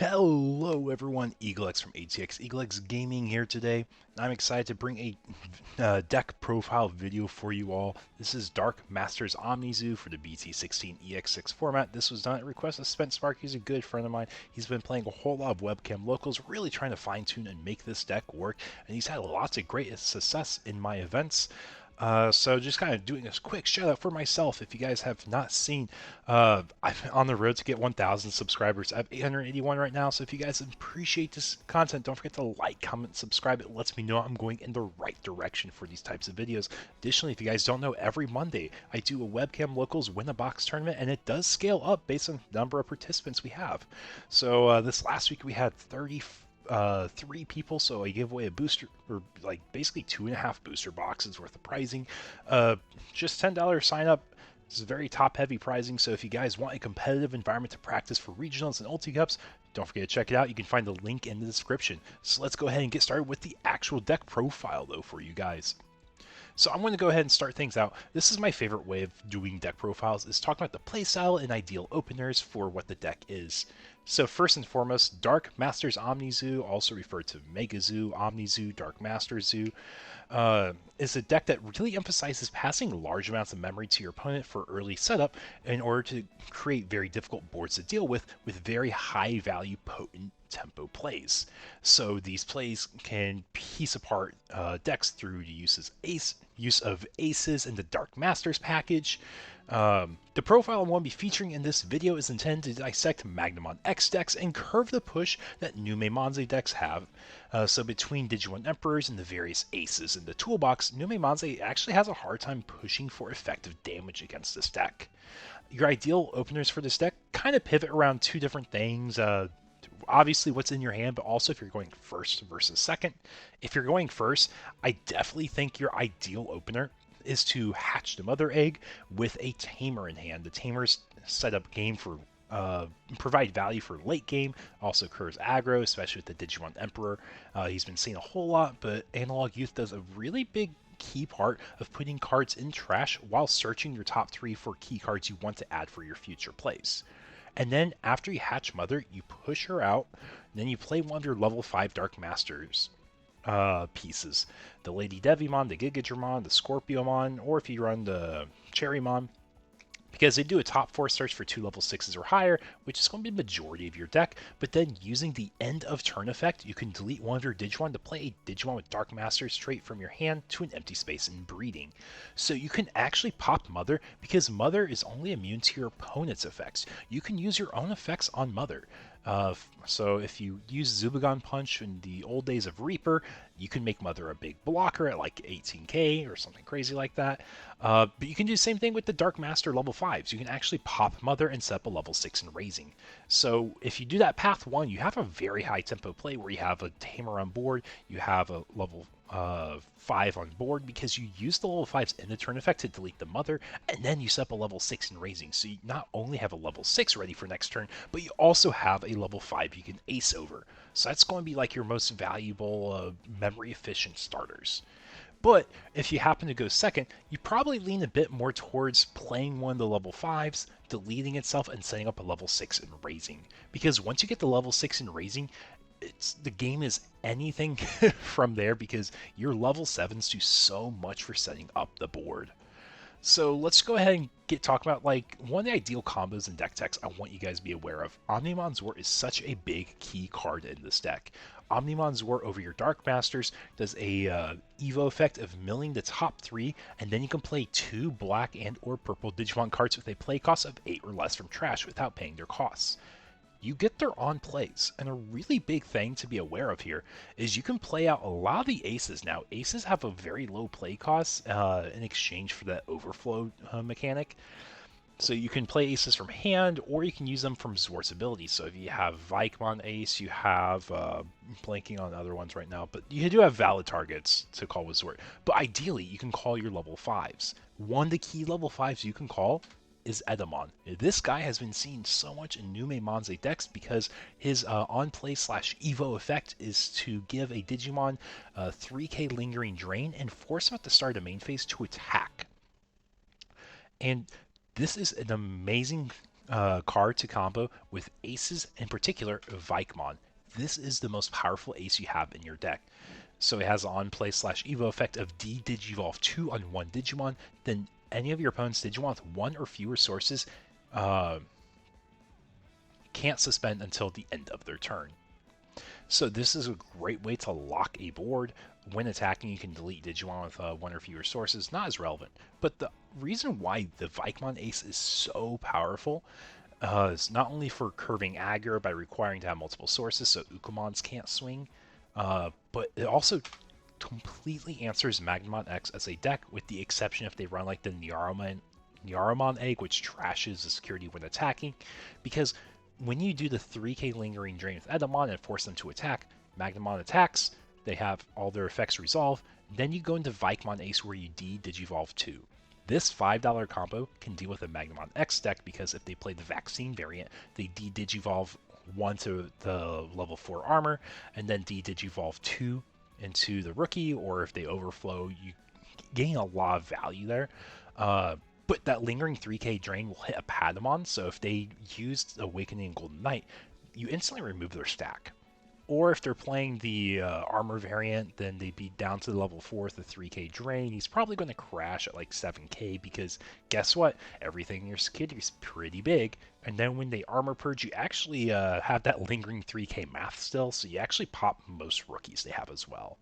Hello everyone, EagleX from ATX EagleX Gaming here today. I'm excited to bring a deck profile video for you all. This is Dark Masters OMNIZOO for the BT16 EX6 format. This was done at request of SpentSpark. He's a good friend of mine. He's been playing a whole lot of webcam locals, really trying to fine tune and make this deck work, and he's had lots of great success in my events. So just kind of doing a quick shout out for myself. If you guys have not seen, I'm on the road to get 1,000 subscribers. I have 881 right now. So if you guys appreciate this content, don't forget to like, comment, subscribe. It lets me know I'm going in the right direction for these types of videos. Additionally, if you guys don't know, every Monday I do a webcam locals win a box tournament, and it does scale up based on the number of participants we have. So this last week we had 3 people, so I gave away a booster, or like basically 2.5 booster boxes worth of pricing. Just $10 sign up. This is very top heavy pricing, so if you guys want a competitive environment to practice for regionals and ulti cups, don't forget to check it out. You can find the link in the description. So let's go ahead and get started with the actual deck profile though for you guys. So I'm going to go ahead and start things out. This is my favorite way of doing deck profiles, is talking about the playstyle and ideal openers for what the deck is. So first and foremost, Dark Masters OMNIZOO, also referred to MegaZoo, OMNIZOO, Dark Master Zoo, is a deck that really emphasizes passing large amounts of memory to your opponent for early setup in order to create very difficult boards to deal with very high value potent tempo plays. So these plays can piece apart decks through the use of aces in the Dark Masters package. The profile I'm going to be featuring in this video is intended to dissect Magnamon X decks and curve the push that Nume decks have. So between Digimon Emperors and the various aces in the toolbox, Nume actually has a hard time pushing for effective damage against this deck. Your ideal openers for this deck kind of pivot around 2 different things. Obviously what's in your hand, but also if you're going first versus second. If you're going first, I definitely think your ideal opener is to hatch the mother egg with a tamer in hand. The tamer's set up game for provide value for late game, also occurs aggro, especially with the Digimon Emperor. He's been seen a whole lot, but Analog Youth does a really big key part of putting cards in trash while searching your top 3 for key cards you want to add for your future plays. And then after you hatch Mother, you push her out, and then you play one of your level 5 Dark Masters pieces. The Lady Devimon, the Gigadramon, the Scorpiomon, or if you run the Cherrymon, because they do a top 4 search for 2 level 6s or higher, which is going to be the majority of your deck, but then using the end of turn effect, you can delete one of your Digimon to play a Digimon with Dark Master straight from your hand to an empty space in breeding. So you can actually pop Mother, because Mother is only immune to your opponent's effects. You can use your own effects on Mother. So if you use Zubagon Punch in the old days of Reaper, you can make Mother a big blocker at like 18k or something crazy like that. But you can do the same thing with the Dark Master level 5s. You can actually pop Mother and set up a level 6 in Raising. So if you do that path 1, you have a very high tempo play where you have a Tamer on board, you have a level 5 on board, because you use the level 5s in the turn effect to delete the Mother, and then you set up a level 6 in Raising. So you not only have a level 6 ready for next turn, but you also have a level 5 you can ace over. So that's going to be like your most valuable memory efficient starters. But if you happen to go second, you probably lean a bit more towards playing one of the level 5s, deleting itself, and setting up a level 6 in Raising. Because once you get the level 6 in Raising, the game is anything from there, because your level 7s do so much for setting up the board. So let's go ahead and get talking about like one of the ideal combos and deck techs I want you guys to be aware of. OMNIZOO is such a big key card in this deck. OMNIZOO over your Dark Masters does a Evo effect of milling the top 3, and then you can play 2 black and or purple Digimon cards with a play cost of 8 or less from trash without paying their costs. You get their on plays, and a really big thing to be aware of here is you can play out a lot of the aces now. Aces have a very low play cost in exchange for that overflow mechanic. So you can play aces from hand, or you can use them from Zort's ability. So if you have Vikemon ace, you have, blanking on other ones right now, but you do have valid targets to call with Zort. But ideally, you can call your level 5s. One of the key level 5s you can call is Edamon. This guy has been seen so much in Nume decks because his on-play / Evo effect is to give a Digimon 3k Lingering Drain and force him at the start of the main phase to attack. And this is an amazing card to combo with aces, in particular Vikemon. This is the most powerful ace you have in your deck. So it has on play slash evo effect of D-Digivolve 2 on one Digimon. Then any of your opponent's Digimon with one or fewer sources uh, can't suspend until the end of their turn. So this is a great way to lock a board. When attacking, you can delete Digimon with one or fewer sources. Not as relevant. But the reason why the Vikemon Ace is so powerful is not only for curving aggro by requiring to have multiple sources so Ukumons can't swing, but it also completely answers Magnamon X as a deck, with the exception if they run like the Nyaramon egg, which trashes the security when attacking, because when you do the 3k Lingering Drain with Edamon and force them to attack, Magnamon attacks, they have all their effects resolve, then you go into Vikemon Ace where you D-Digivolve 2. This $5 combo can deal with a Magnamon X deck because if they play the Vaccine variant, they D-Digivolve 1 to the level 4 armor, and then D-Digivolve 2 into the rookie, or if they overflow, you gain a lot of value there. But that lingering 3k drain will hit a Patamon, so if they used Awakening Golden Knight, you instantly remove their stack. Or if they're playing the armor variant, then they'd be down to the level 4 with the 3k drain. He's probably going to crash at like 7k because guess what? Everything in your security is pretty big. And then when they armor purge, you actually have that lingering 3k math still, so you actually pop most rookies they have as well.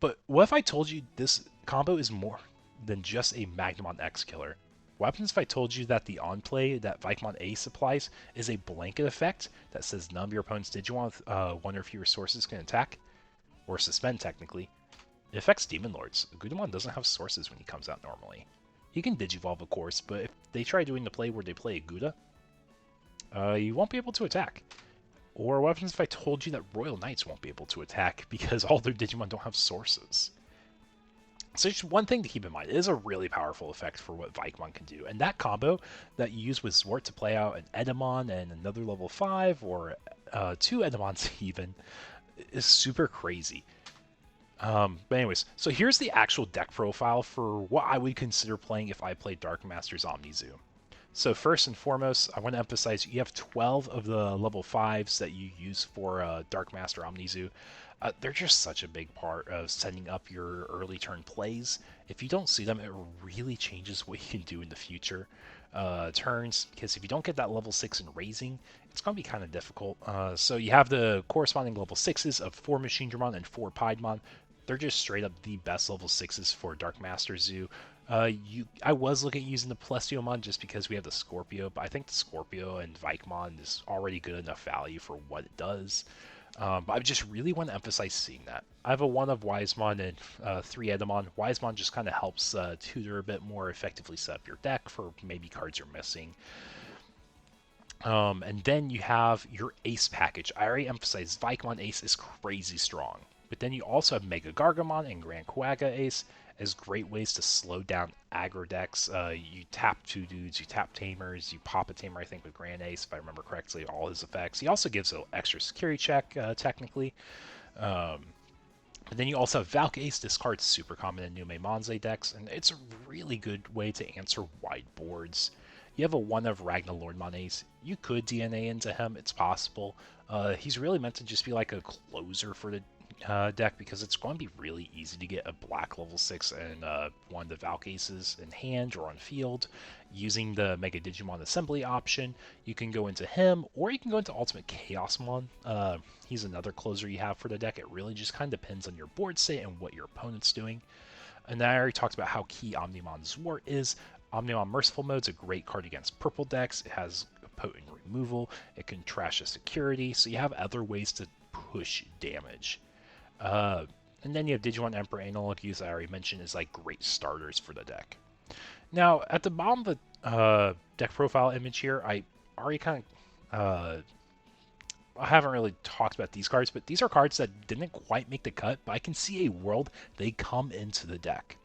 But what if I told you this combo is more than just a Magnamon X killer? What happens if I told you that the on play that Vikemon Ace applies is a blanket effect that says none of your opponent's Digimon with one or fewer sources can attack, or suspend technically? It affects Demon Lords. Gudamon doesn't have sources when he comes out normally. He can Digivolve, of course, but if they try doing the play where they play a Gouda, you won't be able to attack. Or what happens if I told you that Royal Knights won't be able to attack because all their Digimon don't have sources? So just one thing to keep in mind, it is a really powerful effect for what Vikemon can do. And that combo that you use with Zwart to play out an Edamon and another level 5, or 2 Edamons even, is super crazy. But anyways, so here's the actual deck profile for what I would consider playing if I played Dark Masters OMNIZOO. So first and foremost, I want to emphasize you have 12 of the level 5s that you use for Dark Master OMNIZOO. They're just such a big part of setting up your early turn plays. If you don't see them, it really changes what you can do in the future turns, because if you don't get that level 6 in raising, it's going to be kind of difficult. So you have the corresponding level 6s of 4 Machine Dramon and 4 Piedmon. They're just straight up the best level 6s for Dark Master Zoo. I was looking at using the Plesiomon just because we have the Scorpio, but I think the Scorpio and Vikemon is already good enough value for what it does. But I just really want to emphasize seeing that. I have a 1 of Wisemon and 3 Edamon. Wisemon just kind of helps tutor a bit more effectively set up your deck for maybe cards you're missing. And then you have your Ace package. I already emphasized Vikemon Ace is crazy strong. But then you also have Mega Gargamon and Grand Quagga Ace as great ways to slow down aggro decks. You tap 2 dudes, you tap Tamers, you pop a Tamer, I think, with Grand Ace, if I remember correctly, all his effects. He also gives an extra security check, technically. But then you also have Valk Ace. This card's super common in Nume Monze decks, and it's a really good way to answer wide boards. You have a 1 of Ragnar Lordmon Ace. You could DNA into him, it's possible. He's really meant to just be like a closer for the deck because it's going to be really easy to get a black level 6 and one of the Valk Aces in hand or on field. Using the Mega Digimon Assembly option, you can go into him, or you can go into Ultimate Chaosmon. He's another closer you have for the deck. It really just kind of depends on your board state and what your opponent's doing. And then I already talked about how key Omnimon Zwart is. Omnimon Merciful Mode's a great card against purple decks. It has potent removal. It can trash a security, so you have other ways to push damage. And then you have Digimon Emperor Analog Use, I already mentioned, is like great starters for the deck. Now, at the bottom of the deck profile image here, I already kind of I haven't really talked about these cards, but these are cards that didn't quite make the cut, but I can see a world they come into the deck.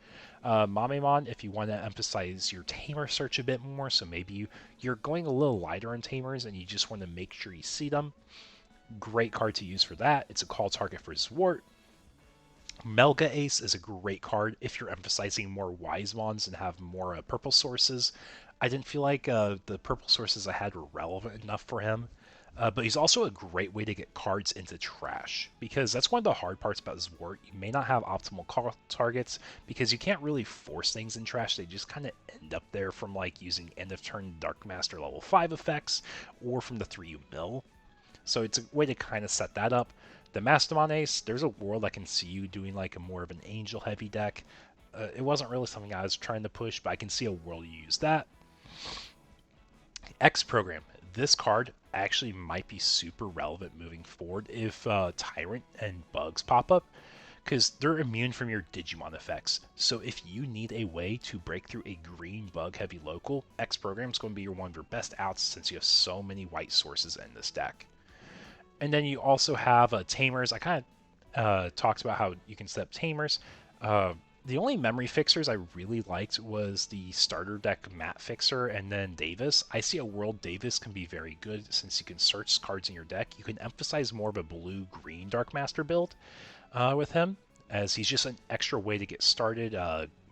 Mamemon, if you want to emphasize your Tamer search a bit more, so maybe you're going a little lighter on Tamers and you just want to make sure you see them. Great card to use for that. It's a call target for Zwart. Melga Ace is a great card if you're emphasizing more Wisemons and have more purple sources. I didn't feel like the purple sources I had were relevant enough for him. But he's also a great way to get cards into trash, because that's one of the hard parts about this wart. You may not have optimal call targets because you can't really force things in trash. They just kind of end up there from like using end of turn Dark Master level 5 effects or from the 3 you mill. So it's a way to kind of set that up. The Mastodon Ace, there's a world I can see you doing like a more of an angel heavy deck. It wasn't really something I was trying to push, but I can see a world you use that. X Program. This card actually might be super relevant moving forward if Tyrant and Bugs pop up, because they're immune from your Digimon effects. So if you need a way to break through a green bug heavy local, X Program is going to be one of your best outs since you have so many white sources in this deck. And then you also have Tamers. I kind of talked about how you can set up Tamers. The only memory fixers I really liked was the starter deck Matt Fixer and then Davis. I see a world Davis can be very good since you can search cards in your deck. You can emphasize more of a blue-green Dark Master build with him, as he's just an extra way to get started,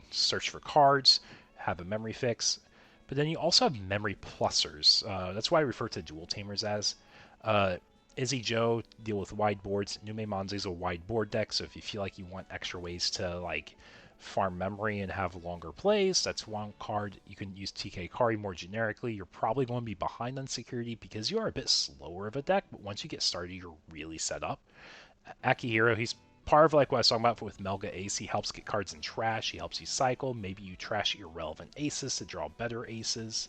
search for cards, have a memory fix. But then you also have memory plussers. That's why I refer to dual tamers as. Izzy Joe deal with wide boards. Nume Monze is a wide board deck, so if you feel like you want extra ways to like farm memory and have longer plays, that's one card. You can use TK Kari more generically. You're probably going to be behind on security because you are a bit slower of a deck, but once you get started, you're really set up. Akihiro, he's part of like what I was talking about with Melga Ace. He helps get cards in trash. He helps you cycle. Maybe you trash irrelevant aces to draw better aces.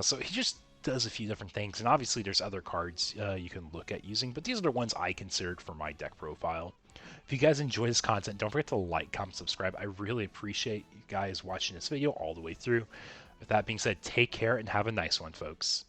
So he just does a few different things, and obviously there's other cards you can look at using, but these are the ones I considered for my deck profile. If you guys enjoy this content, don't forget to like, comment, subscribe. I really appreciate you guys watching this video all the way through. With that being said, take care and have a nice one, folks.